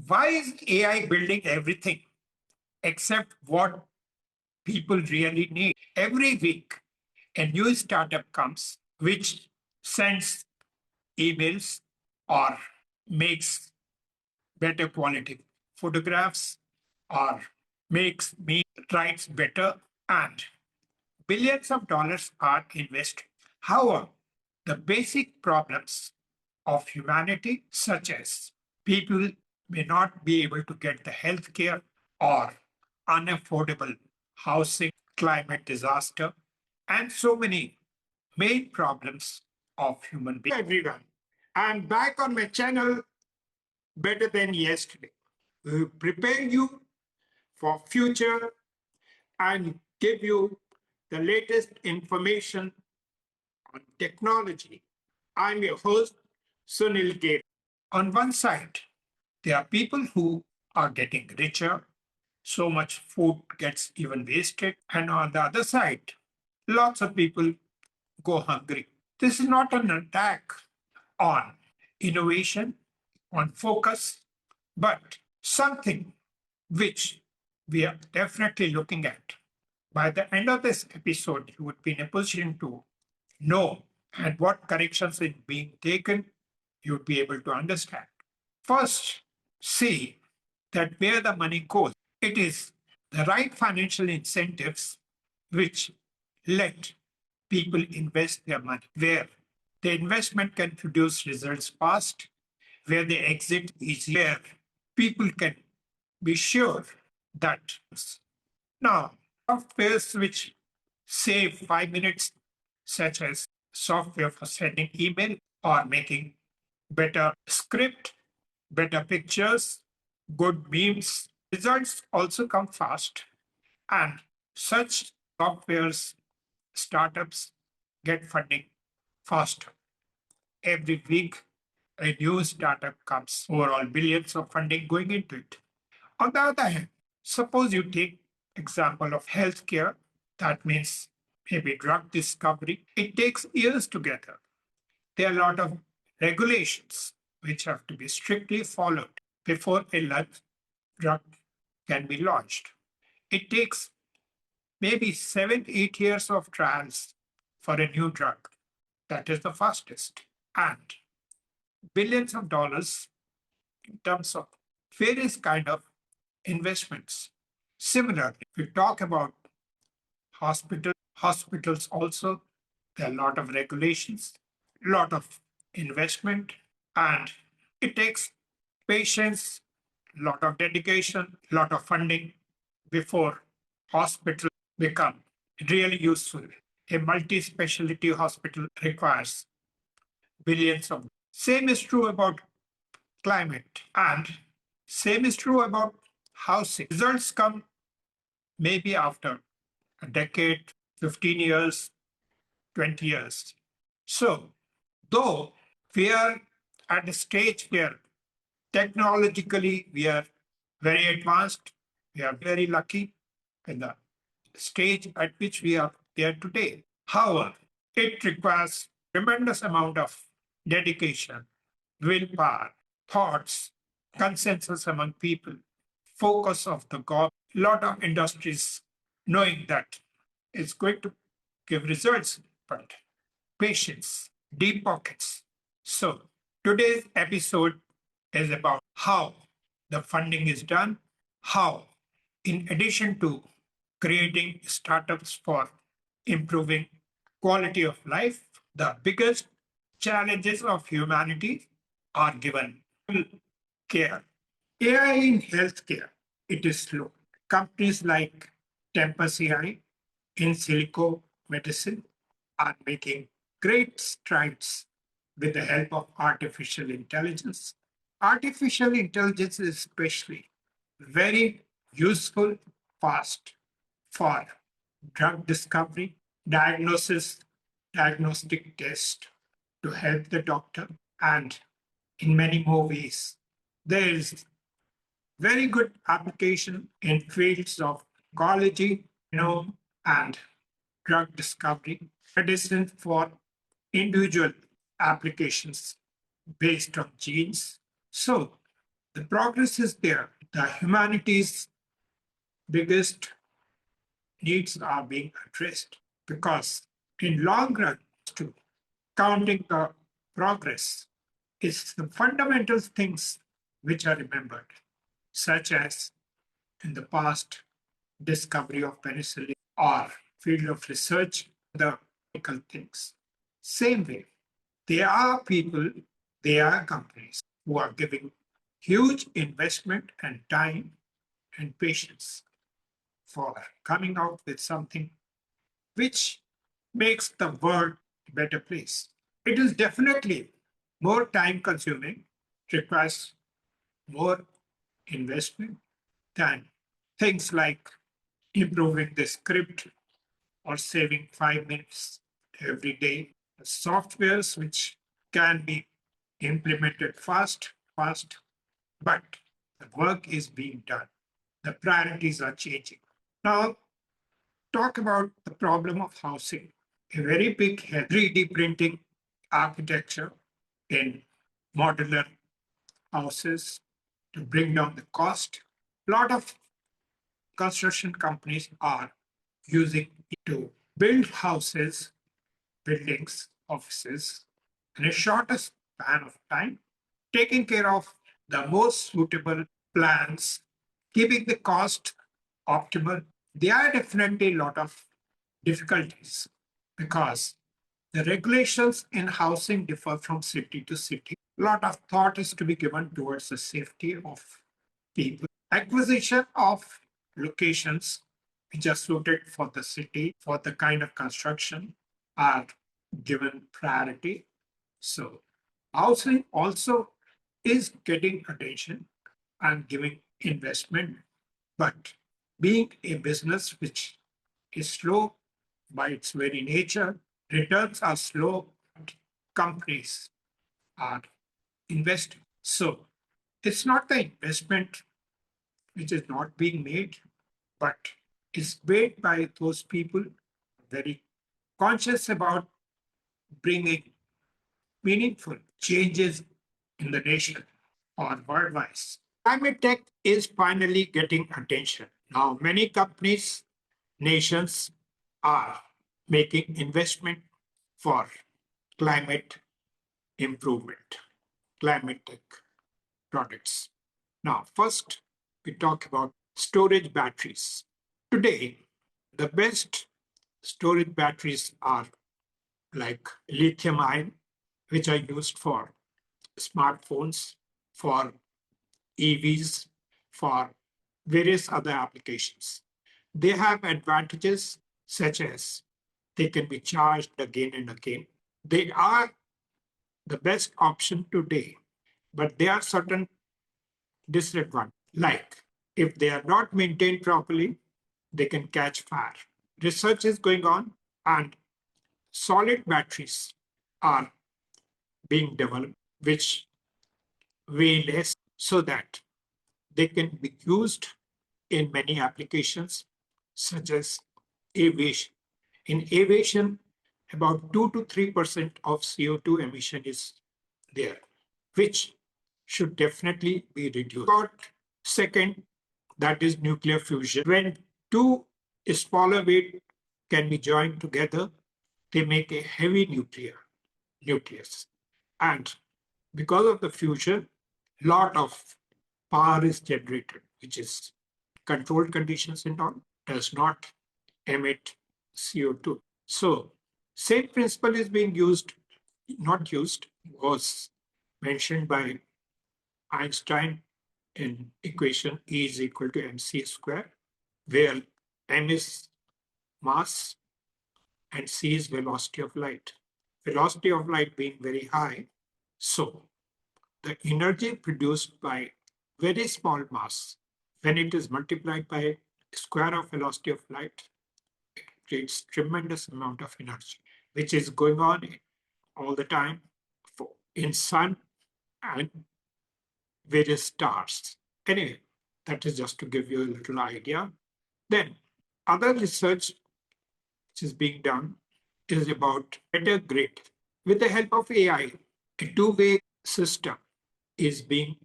Why is AI building everything except what people really need? Every week, a new startup comes which sends emails or makes better quality photographs or makes me writes better, and billions of dollars are invested. However, the basic problems of humanity, such as people may not be able to get the health care or unaffordable housing, climate disaster, and so many main problems of human beings. Everyone, I'm back on my channel better than yesterday. We will prepare you for future and give you the latest information on technology. I'm your host, Sunil Gera. On one side, there are people who are getting richer, so much food gets even wasted. And on the other side, lots of people go hungry. This is not an attack on innovation, on focus, but something which we are definitely looking at. By the end of this episode, you would be in a position to know and what corrections are being taken, you'd be able to understand. First, see that where the money goes, it is the right financial incentives which let people invest their money, where the investment can produce results fast, where the exit is where people can be sure that now softwares which save 5 minutes, such as software for sending email or making better script, better pictures, good memes. Results also come fast, and such softwares, startups get funding faster. Every week, a new startup comes, overall billions of funding going into it. On the other hand, suppose you take example of healthcare, that means maybe drug discovery. It takes years together. There are a lot of regulations which have to be strictly followed before a drug can be launched. It takes maybe 7, 8 years of trials for a new drug. That is the fastest. And billions of dollars in terms of various kind of investments. Similarly, if we talk about hospitals also, there are a lot of regulations, a lot of investment, and it takes patience, a lot of dedication, a lot of funding before hospitals become really useful. A multi-specialty hospital requires billions of. Same is true about climate, and same is true about housing. Results come maybe after a decade, 15 years, 20 years. So, though we are at a stage where technologically we are very advanced, we are very lucky in the stage at which we are there today. However, it requires tremendous amount of dedication, willpower, thoughts, consensus among people, focus of the government, lot of industries knowing that it's going to give results, but patience, deep pockets. So today's episode is about how the funding is done, how, in addition to creating startups for improving quality of life, the biggest challenges of humanity are given care. AI in healthcare, it is slow. Companies like Tempus AI in silico medicine are making great strides with the help of artificial intelligence. Artificial intelligence is especially very useful, fast for drug discovery, diagnosis, diagnostic test to help the doctor, and in many more ways. There is very good application in fields of oncology, and drug discovery, medicine for individual applications based on genes. So The progress is there. The humanity's biggest needs are being addressed because in long run, to counting the progress is the fundamental things which are remembered, such as in the past discovery of penicillin or field of research, the medical things. Same way, there are people, there are companies who are giving huge investment and time and patience for coming out with something which makes the world a better place. It is definitely more time consuming, requires more investment than things like improving the script or saving 5 minutes every day. Softwares which can be implemented fast, but the work is being done. The priorities are changing. Now, talk about the problem of housing. A very big 3D printing architecture in modular houses to bring down the cost. A lot of construction companies are using it to build houses, buildings, offices in a shorter span of time, taking care of the most suitable plans, keeping the cost optimal. There are definitely a lot of difficulties because the regulations in housing differ from city to city. A lot of thought is to be given towards the safety of people. Acquisition of locations which are suited for the city, for the kind of construction, are given priority. So, housing also is getting attention and giving investment, but being a business which is slow by its very nature, returns are slow, companies are investing. So, it's not the investment which is not being made, but is made by those people very conscious about bringing meaningful changes in the nation or worldwide. Climate tech is finally getting attention. Now, many companies, nations are making investment for climate improvement, climate tech products. Now, first, we talk about storage batteries. Today, the best storage batteries are like lithium ion, which are used for smartphones, for EVs, for various other applications. They have advantages such as they can be charged again and again. They are the best option today, but there are certain disadvantages. Like if they are not maintained properly, they can catch fire. Research is going on, and solid batteries are being developed, which weigh less so that they can be used in many applications, such as aviation. In aviation, about 2 to 3% of CO2 emission is there, which should definitely be reduced. About second, that is nuclear fusion. When two smaller weight can be joined together, they make a heavy nucleus. And because of the fusion, lot of power is generated, which is controlled conditions and all, does not emit CO2. So, same principle is being used, not used, was mentioned by Einstein in equation E is equal to mc square, where m is mass and c is velocity of light. Velocity of light being very high, so the energy produced by very small mass, when it is multiplied by square of velocity of light, it creates tremendous amount of energy, which is going on all the time in sun and various stars. Anyway, that is just to give you a little idea. Then other research which is being done is about better grid. With the help of AI, a two-way system is being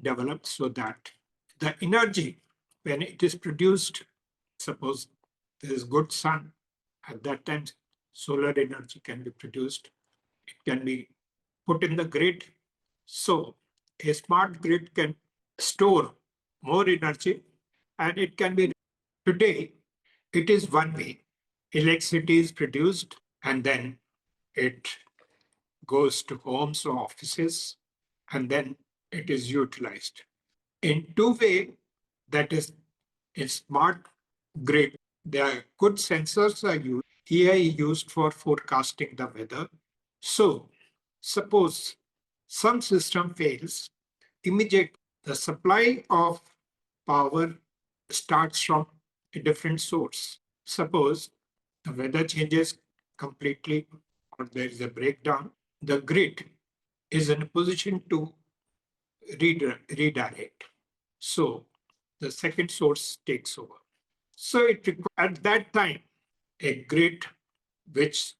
developed so that the energy, when it is produced, suppose there is good sun, at that time solar energy can be produced, it can be put in the grid. So a smart grid can store more energy and it can be. Today, it is one way. Electricity is produced and then it goes to homes or offices and then it is utilized. In two way, that is a smart grid. There are good sensors are used. AI used for forecasting the weather. So suppose some system fails, immediate the supply of power starts from a different source. Suppose the weather changes completely or there is a breakdown, the grid is in a position to redirect. So the second source takes over. So it at that time a grid which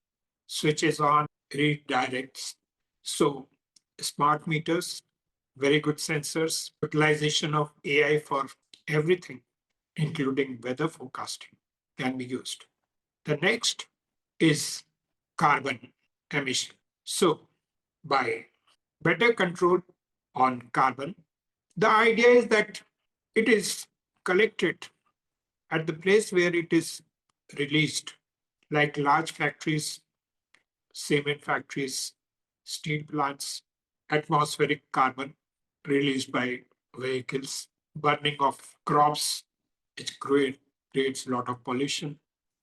switches on, redirects. So smart meters, very good sensors, utilization of AI for everything, including weather forecasting, can be used. The next is carbon emission. So by better control on carbon, the idea is that it is collected at the place where it is released, like large factories, cement factories, steel plants, atmospheric carbon released by vehicles, burning of crops, which creates a lot of pollution,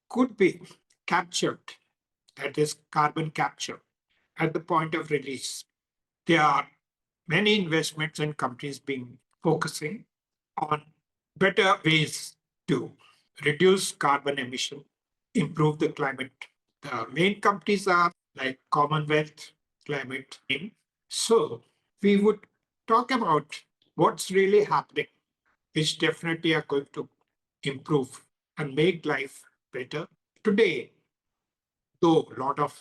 could be captured, that is carbon capture, at the point of release. There are many investments and companies being focusing on better ways to reduce carbon emission, improve the climate. The main companies are like Commonwealth, Climate. So we would talk about what's really happening, which definitely are going to improve and make life better. Today, though a lot of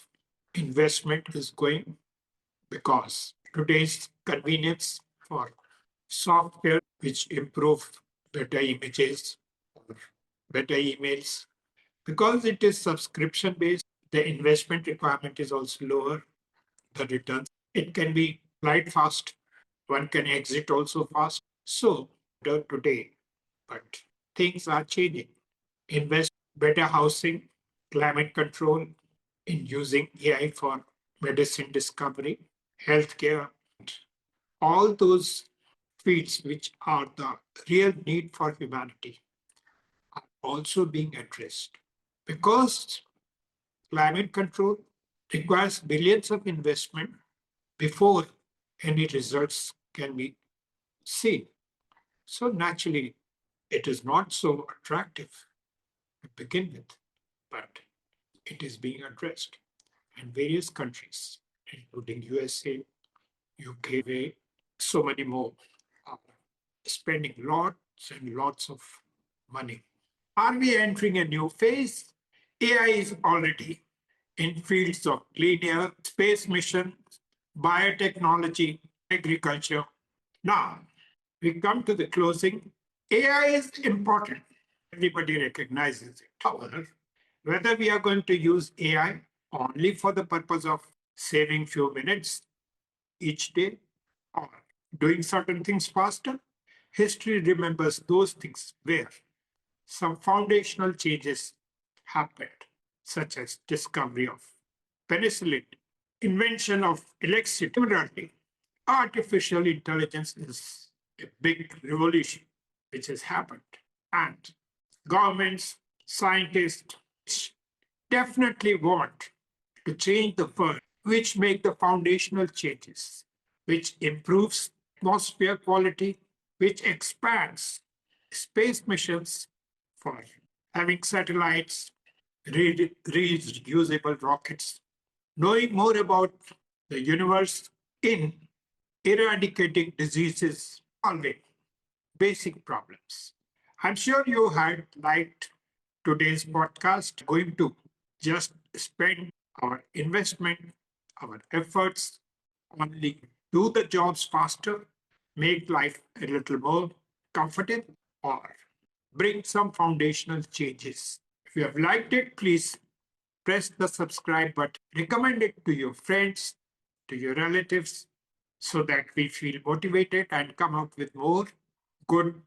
investment is going because today's convenience for software which improve better images or better emails, because it is subscription based, the investment requirement is also lower, the returns, it can be applied fast, one can exit also fast. So today, but things are changing. Invest better housing, climate control, in using AI for medicine discovery, healthcare, all those fields which are the real need for humanity are also being addressed. Because climate control requires billions of investment before any results can be seen. So naturally, it is not so attractive to begin with, but it is being addressed. And various countries, including USA, UK, so many more, are spending lots and lots of money. Are we entering a new phase? AI is already in fields of clean air, space mission, biotechnology, agriculture. Now, we come to the closing. AI is important. Everybody recognizes it. However, whether we are going to use AI only for the purpose of saving few minutes each day or doing certain things faster, history remembers those things where some foundational changes happened, such as discovery of penicillin, invention of electricity. Similarly, artificial intelligence is a big revolution which has happened. And governments, scientists definitely want to change the world, which make the foundational changes, which improves atmosphere quality, which expands space missions for having satellites, reusable rockets, knowing more about the universe in eradicating diseases, solving basic problems. I'm sure you had liked today's podcast. Going to just spend our investment, our efforts only do the jobs faster, make life a little more comfortable, or bring some foundational changes. If you have liked it, please press the subscribe button. Recommend it to your friends, to your relatives, so that we feel motivated and come up with more good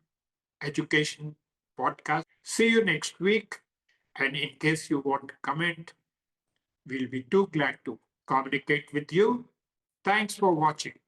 education podcasts. See you next week. And in case you want to comment, we'll be too glad to communicate with you. Thanks for watching.